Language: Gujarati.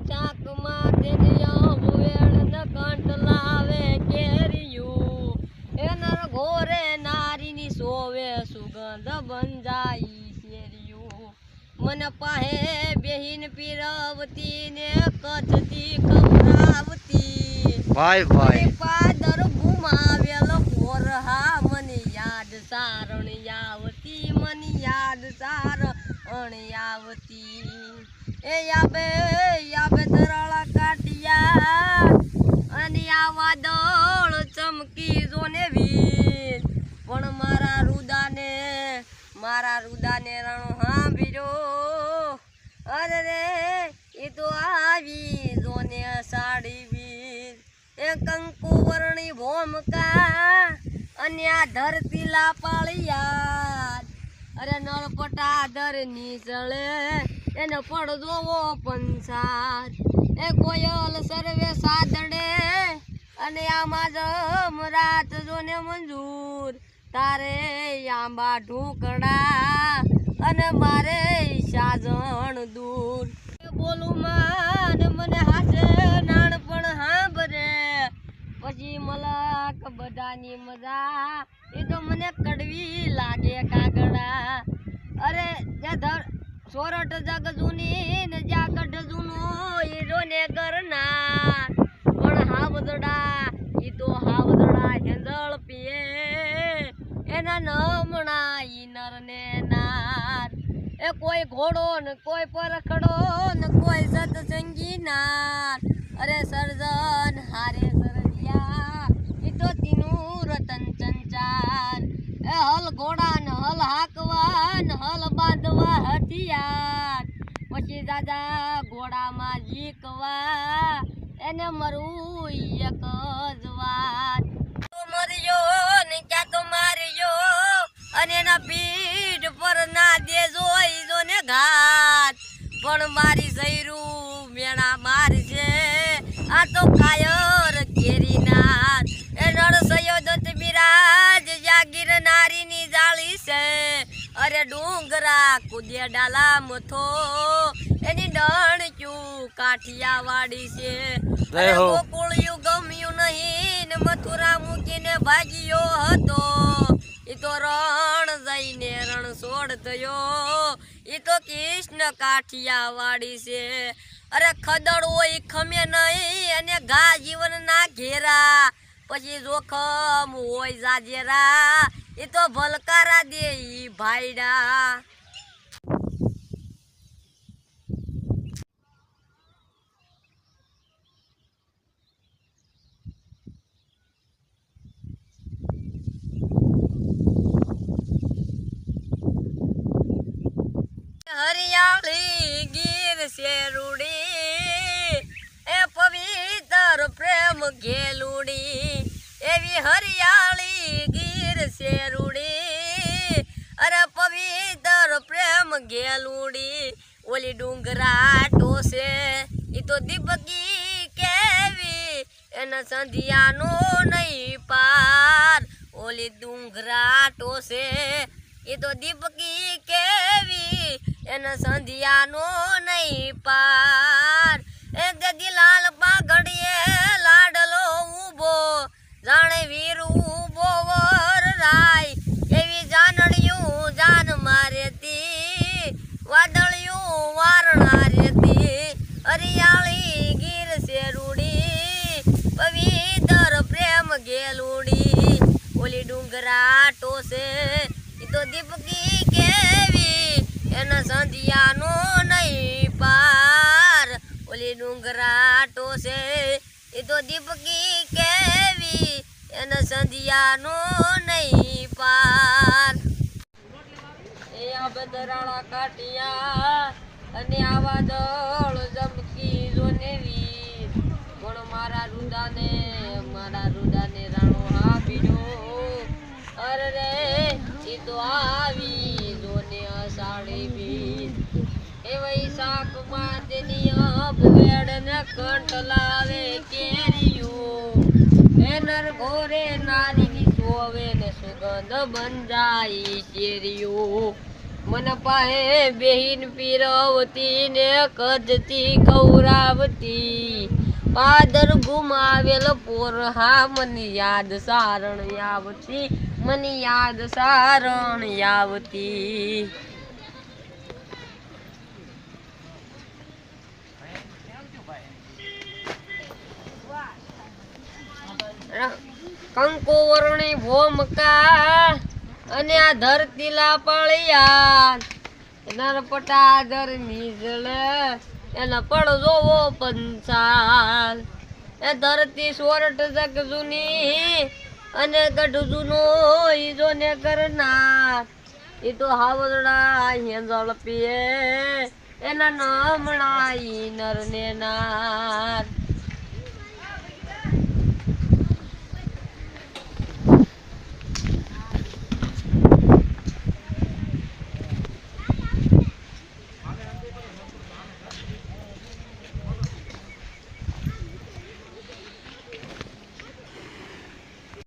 ચાક માં તેલિયા વેણ ન કંઠ લાવે કેરિયું એનર ઘોરે નારીની સોવે સુગંધ બંજાઈ શેરિયું મન પાહે બેહીન પીરવતી ને કથતી કવરાવતી ભાઈ ભાઈ પાદર ઘુમાવેલ પોરહા મને યાદ સારણ આવતી મને યાદ સારણ આવતી એ યાબે ધરાળા કાટિયા અને આ વાદળ ચમકી જોને વીર પણ મારા રુદાને રણો હાંભળ્યો અરે રે એ તો આવી જોને સાડી વીર એ કંકુ વર્ણી ભોમકા અને આ ધરતી લાપાળિયા અરે નળપટા દર નીચળે એને પડદોવો પંસાર એ કોયલ સર્વે સાધડે અને આમાં જમ રાત જોને મંજૂર તારે આંબા ઢોકડા અને મારે સાજણ દૂર બોલું માન મને હાથે નાનપણ હાંભરે પછી મલક બધાની મજા એ તો મને કડવી લાગે કાગડા અરે ધર સોરઠ જગ જૂની ને જ્યાં ગઢ જૂનો એ રોને કરના પણ હાવદડા ઈ તો હાવદડા હેંદળ પીએ એના નમણા ઈ નર ને નાર એ કોઈ ઘોડો ને કોઈ પરખડો ને કોઈ સત્સંગી નાર અરે સર્જન હારે સરજિયા ઈ તો તીનું રતન ચંચાર એ હલ ઘોડા ને હલ હાકવા ને હલ બાંધવા હથિયાર પછી દાદા ઘોડામાં જીકવા એને મરવું એક જ વાત તો મર્યો ને ક્યાં તો માર્યો અને એના પીઠ પર ના દેજો ઈજો ને ઘાત પણ મારી સૈરું મેણા મારશે આ તો કાયર કેરી નાર એ નળ સયોદત બિરાજ જાગીર નારીની જાળી છે અરે ડુંગરા કુદે ડાલા મથો એની ડણ ક્યું કાઠિયા વાડી છે અરે ગોકુળિયું ગમ્યું નહીં ને મથુરા મૂકીને ભાગ્યો હતો ઈ તો રણ જઈને રણ છોડ થયો ઈ તો કૃષ્ણ કાઠિયા વાડી છે અરે ખદડ હોય ખમે નહીં અને ઘા જીવન ના ઘેરા પછી જોખમ હોય જાજેરા એ તો ભલકારા દે ઈ ભાઈડા હરિયાળી ગીર શેરુડી એ પવિત્ર પ્રેમ ઘેલુડી એવી હરિયાળી ગીર શેરુડી અરે પવિત્ર પ્રેમ ઘેલુડી ઓલી ડુંગરા ટોસે ઈ તો દીપકી કેવી એના સંધિયાનો નહીં પાર ઓલી ડુંગરા ટોસે ઈ તો દીપકી કેવી એના સંધિયાનો નહીં પાર એ ગદીલાલ પાઘડીએ લાડલો ઊભો જાણે વીર ઊભો વર રાય એવી જાનડિયું જાન મારેતી વાદળિયું વારણા રેતી હરિયાળી ગીર શેરુડી પવિત્ર પ્રેમ ગેલુડી ઓલી ડુંગરા ટોસે ઈ તો દીપકી કેવી એના સંધિયાનો નહીં પાર ઓલી ડુંગરા ટોસે એ તો દીપકી કેવી એના સંધિયાનો નહીં પાર એ આ બદરાળા કાટિયા અને આવા દળ જમકી જોને વીર પણ મારા રુદાને રાણો હાંભળ્યો અરે રે ઈ તો આવી જોને અષાઢી બીજ એ વૈશાખ માં તેની વેડ ને કંઠ લાવે કેરિયું એ નર ઘોરે નારીની સોવે ને સુગંધ બંજાઈ શેરિયું मन पाहे बेहीन पीरवती ने कजती कौरावती पादर घुमावेल पोर हा मन याद सारण आवती मन याद सारण आवती કંકુ વર્ણી ભોમકા અને આ ધરતીલા પળિયા નરપટા દર નીજળે એના પડ જોવો પંચાલ એ ધરતી સોરઠ જગ જૂની અને ગઢ જૂનો ઈજો ને કરનાર ઈ તો હાવરડા હેંજળ પીએ એના નામણા ઈ નર ને નાર